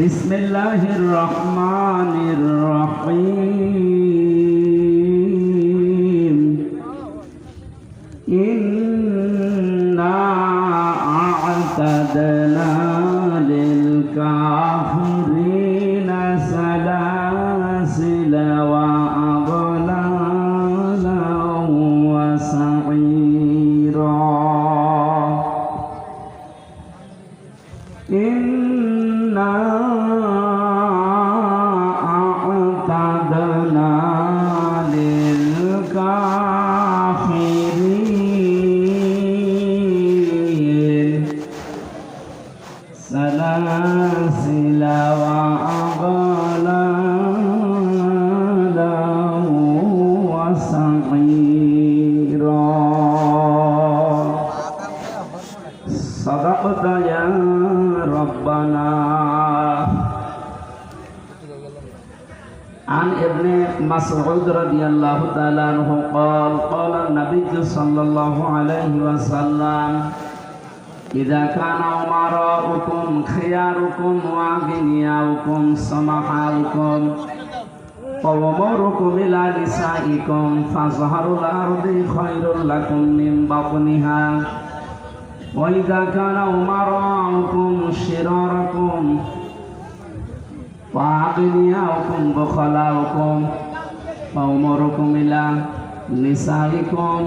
বিসমিল্লাহির রহমানির রহিম। ইন্না আ'তাদনা লিল কাফিরিনা সালাসিলা ওয়া আগলালা ওয়া সাঈরা। ইন্না আ'তাদনা লিল কাফিরিন সালাসিলা ওয়া আগলালা ওয়া সাঈরা। সাদাকতা ইয়া রব্বানা। عن ابن مسعود رضي الله تعالى عنه قال قال النبي صلى الله عليه وسلم إذا كان أمراؤكم خياركم وأغنياؤكم سمحاؤكم وأموركم إلى نسائكم فظهر الأرض خير لكم من بطنها وإذا كان أمراؤكم شراركم وأغنياؤكم بخلاؤكم وأموركم إلى نسائكم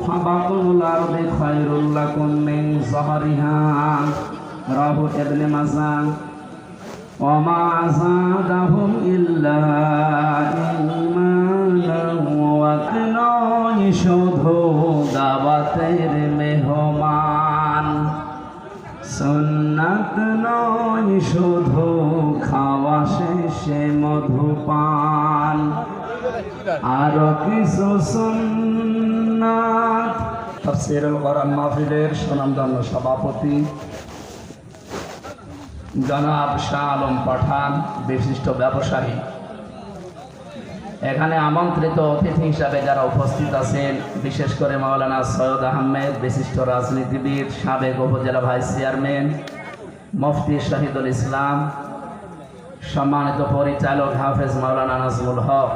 فبطن الأرض خير لكم من ظهرها. رواه ابن ماجه. وما زادهم إلا إيمانا واتناي শুধু দাওয়াতের মেহমান, সুন্নাত নয় শুধু খাওয়া শেষে মধুপান, আরো কিছু সুন্নাত। তাফসীরুল কোরআন মাহফিলের সুনামধন্য সভাপতি জনাব শাহ আলম পাঠান, বিশিষ্ট ব্যবসায়ী, এখানে আমন্ত্রিত অতিথি হিসাবে যারা উপস্থিত আছেন, বিশেষ করে মাওলানা সৈয়দ আহমেদ, বিশিষ্ট রাজনীতিবিদ, সাবেক উপজেলা ভাইস চেয়ারম্যান, মুফতি শহীদুল ইসলাম, সম্মানিত পরিচালক হাফেজ মাওলানা নাজমুল হক,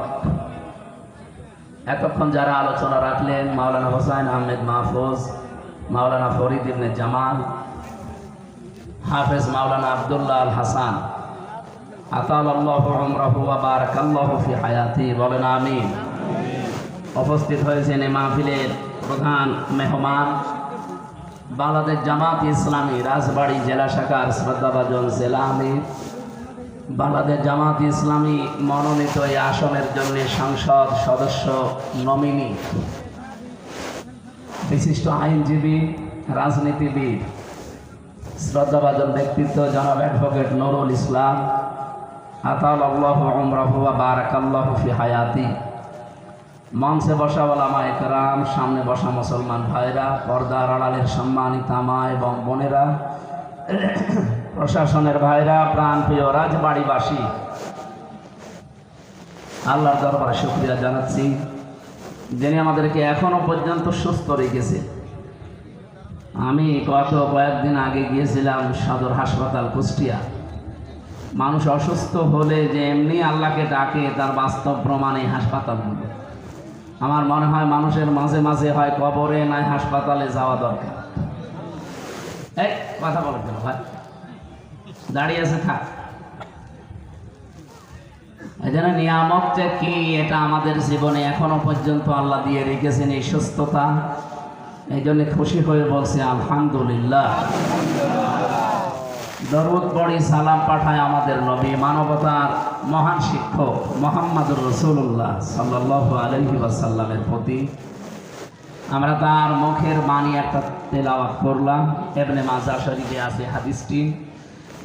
এতক্ষণ যারা আলোচনা রাখলেন মাওলানা হোসাইন আহমেদ মাহফুজ, মাওলানা ফরিদ ইবনে জামাল, হাফেজ মাওলানা আব্দুল্লাহ আল হাসান, আতালাল্লাহু উমরাহু ওয়া বারাকাল্লাহু ফি হায়াতি, বলেন আমিন। উপস্থিত হয়েছেন এই মাহফিলের প্রধান মেহমান বাংলাদেশ জামাত ইসলামী রাজবাড়ী জেলা শাখার শ্রদ্ধাভাজন জেলা আমির, বাংলাদেশ জামাত ইসলামী মনোনীত এই আসনের জন্য সংসদ সদস্য নমিনি, বিশিষ্ট আইনজীবী, রাজনীতিবিদ, শ্রদ্ধাভাজন ব্যক্তিত্ব জনাব অ্যাডভোকেট নুরুল ইসলাম, আতালাল্লাহু উমরাহু ওয়া বারাকাল্লাহু ফি হায়াতি, মঞ্চে বসা ওলামায়ে কেরাম, সামনে বসা মুসলমান ভাইরা, পর্দার আড়ালের সম্মানিত মা এবং বোনেরা, প্রশাসনের ভাইরা, প্রাণপ্রিয় রাজবাড়িবাসী, আল্লাহর দরবারে শুকরিয়া জানাচ্ছি যিনি আমাদেরকে এখনো পর্যন্ত সুস্থ রেখেছে। আমি কয়েকদিন আগে গিয়েছিলাম সদর হাসপাতাল কুষ্টিয়া। মানুষ অসুস্থ হলে যে এমনি আল্লাহকে ডাকে তার বাস্তব প্রমাণ এই হাসপাতালগুলো। আমার মনে হয় মানুষের মাঝে মাঝে হয় কবরে, নাই হাসপাতালে যাওয়া দরকার। এই কথা বলো কেন ভাই, দাঁড়িয়ে আছে থাক। এই জন্য নিয়ামত কি, এটা আমাদের জীবনে এখনো পর্যন্ত আল্লাহ দিয়ে রেখেছেন এই সুস্থতা। এই জন্য খুশি হয়ে বলছে আলহামদুলিল্লাহ। দরুদ পড়ি, সালাম পাঠায় আমাদের নবী, মানবতার মহান শিক্ষক মুহাম্মদুর রাসূলুল্লাহ সাল্লাল্লাহু আলাইহি ওয়াসাল্লামের প্রতি। আমরা তার মুখের বাণী একটা তেলাওয়াত করলাম। ইবনে মাজাহ শরীফে আছে হাদিসটি।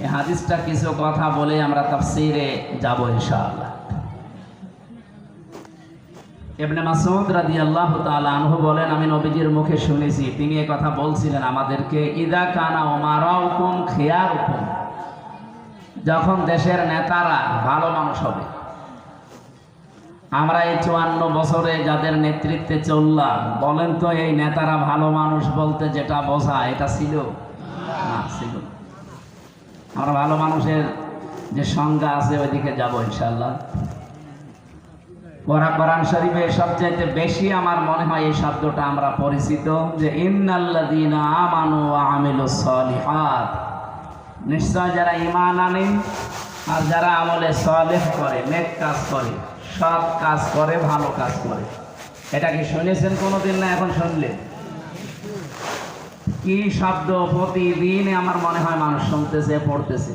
এই হাদিসটা কিছু কথা বলে আমরা তাফসীরে যাব ইনশাআল্লাহ। ইবনে মাসউদ রাদিয়াল্লাহু তাআলা আনহু বলেন, আমি নবীজির মুখে শুনেছি, তিনি এই কথা বলছিলেন আমাদেরকে, ইদা কানা উমারাউকুম খিয়ারুকুম, যখন দেশের নেতারা ভালো মানুষ হবে। আমরা এই 54 বছরে যাদের নেতৃত্বে চললাম, বলেন তো এই নেতারা ভালো মানুষ বলতে যেটা বোঝায় এটা ছিল না? ছিল। আমরা ভালো মানুষের যে সংজ্ঞা আছে ওইদিকে যাব ইনশাআল্লাহ। কোরআন শরীফে সবচাইতে বেশি আমার মনে হয় এই শব্দটা আমরা পরিচিত, যে ইন্নাল্লাযীনা আমানু ওয়া আমিলুস সলিহাত, নিশ্চয় যারা ঈমান আনে আর যারা আমলে সালেহ করে, নেক কাজ করে, সৎ কাজ করে, ভালো কাজ করে। এটা কি শুনেছেন কোনোদিন? না এখন শুনলে কি শব্দ প্রতিদিন আমার মনে হয় মানুষ শুনতেছে, পড়তেছে।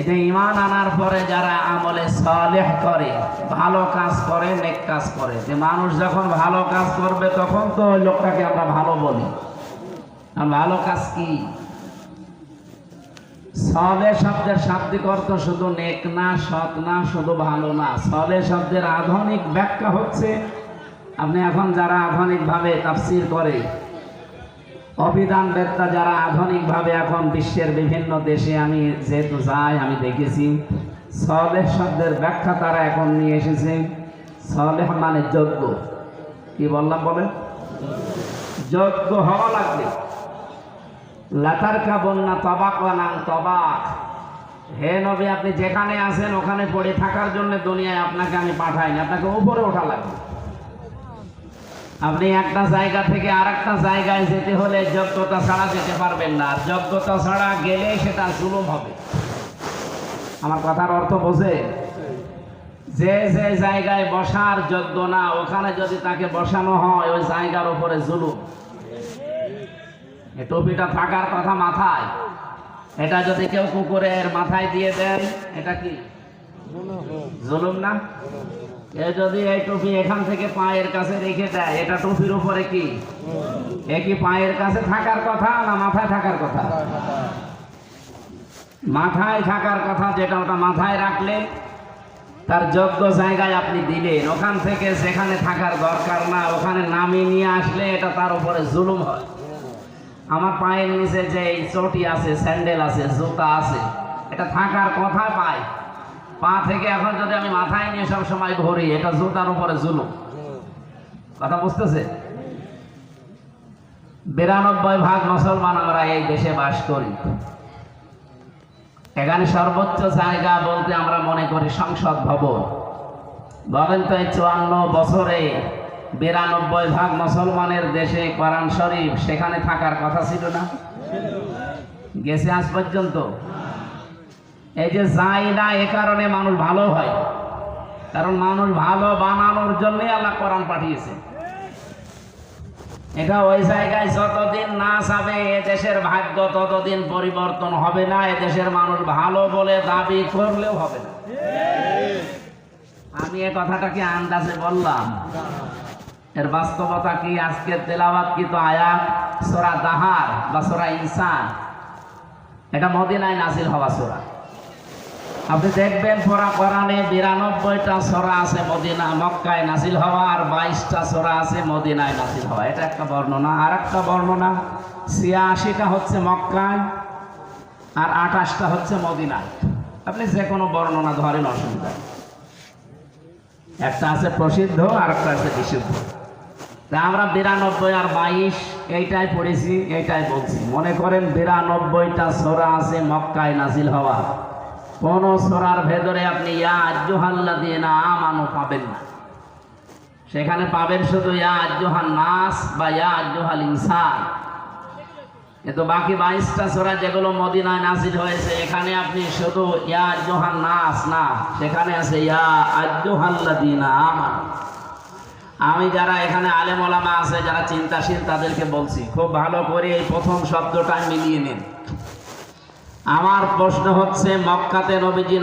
এটা ঈমান আনার পরে যারা আমলে সালেহ করে, ভালো কাজ করে, নেক কাজ করে। যে মানুষ যখন ভালো কাজ করবে তখন তো ওই লোকটাকে আমরা ভালো বলি। আর ভালো কাজ কি? সালেহ শব্দের শাব্দিক অর্থ শুধু নেক না, সৎ না, শুধু ভালো না। সালেহ শব্দের আধুনিক ব্যাখ্যা হচ্ছে, আপনি এখন যারা আধুনিকভাবে তাফসীর করে, অভিধান বেত্তা যারা আধুনিকভাবে এখন বিশ্বের বিভিন্ন দেশে আমি যেহেতু যাই, আমি দেখেছি সালেহ শব্দের ব্যাখ্যা তারা এখন নিয়ে এসেছে। সালেহ মানে যোগ্য। কি বললাম বলেন? যোগ্য হওয়া লাগবে। লাতার কাবন্না তবাক নাং তবাক, হে নবী আপনি যেখানে আছেন ওখানে পড়ে থাকার জন্য দুনিয়ায় আপনাকে আমি পাঠাইনি, আপনাকে উপরে ওঠা লাগবে। আপনি একটা জায়গা থেকে আর একটা জায়গায় যেতে হলে যোগ্যতা ছাড়া যেতে পারবেন না, আর যোগ্যতা ছাড়া গেলে সেটা জুলুম হবে। আমার কথার অর্থ বোঝে? যে যে জায়গায় বসার যোগ্য না ওখানে যদি তাকে বসানো হয় ওই জায়গার উপরে জুলুম। এই টুপিটা থাকার কথা মাথায়, এটা যদি কেউ কুকুরের মাথায় দিয়ে দেয় এটা কি জুলুম না? এ যদি এই টুপি এখান থেকে পায়ের কাছে রেখে দেয়, এটা টুপির উপরে কি? এ কি পায়ের কাছে থাকার কথা না মাথায় থাকার কথা? মাথায় থাকার কথা, যেটা ওটা মাথায় রাখলে তার যোগ্য জায়গায় আপনি দিলেন, ওখান থেকে যেখানে থাকার দরকার না ওখানে নামিয়ে নিয়ে আসলে এটা তার উপরে জুলুম হয়। আমার পায়ের নিচে যে চটি আছে, স্যান্ডেল আছে, জুতা আছে, এটা থাকার কথা পায়, পা থেকে এখন যদি আমি মাথায় নিয়ে সব সময় ঘুরি, এটা জুতার উপরে জুলুম। কথা বুঝতেছে? 92% মুসলমান আমরা এই দেশে বাস করি। এখানে সর্বোচ্চ জায়গা বলতে আমরা মনে করি সংসদ ভবন। বলেন তো এই 54 বছরে 92% মুসলমানের দেশে কোরআন শরীফ, সেখানে থাকার কথা ছিল না? গেছে আজ পর্যন্ত? এই যে যায় না, এ কারণে মানুষ ভালো হয়, কারণ মানুষ ভালো বানানোর জন্যই আল্লাহ কোরআন পাঠিয়েছে। এটা ওই জায়গায় যতদিন না যাবে এ দেশের ভাগ্য ততদিন পরিবর্তন হবে না। এ দেশের মানুষ ভালো বলে দাবি করলেও হবে না। আমি এ কথাটা কি আন্দাজে বললাম? এর বাস্তবতা কি? আজকে তেলাওয়াত কি তো আয়াত সূরা দাহার বা সূরা ইনসান, এটা মদিনায় নাজিল হওয়া সূরা। আপনি দেখবেন পুরা কোরআনে 92টা সূরা আছে মক্কায় নাজিল হওয়া, আর 22টা সূরা আছে মদিনায় নাজিল হওয়া। এটা একটা বর্ণনা। আর একটা বর্ণনা 86টা হচ্ছে মক্কায় আর 28টা হচ্ছে মদিনায়। আপনি যে কোনো বর্ণনা ধরেন, অসুবিধা। একটা আছে প্রসিদ্ধ আর একটা আছে বিশুদ্ধ। তা আমরা 92 আর 22 এইটাই পড়েছি, এইটাই বলছি। মনে করেন 92টা সূরা আছে মক্কায় নাজিল হওয়া, কোন সূরার ভেতরে আপনি ইয়া আইয়ুহাল্লাযীনা আমানু পাবেন না। সেখানে পাবেন শুধু ইয়া আইয়ুহান নাস বা ইয়া আইয়ুহাল ইনসান। কিন্তু বাকি 22টা সূরা যেগুলো মদিনায় নাজিল হয়েছে, এখানে আপনি শুধু ইয়া আইয়ুহান নাস না, সেখানে আছে ইয়া আইয়ুহাল্লাযীনা আমানু। আমি যারা এখানে আলেম ওলামা আছে, যারা চিন্তাশীল, তাদেরকে বলছি খুব ভালো করে এই প্রথম শব্দটা মিলিয়ে নিন। আমার প্রশ্ন হচ্ছে, মক্কাতে নবীজি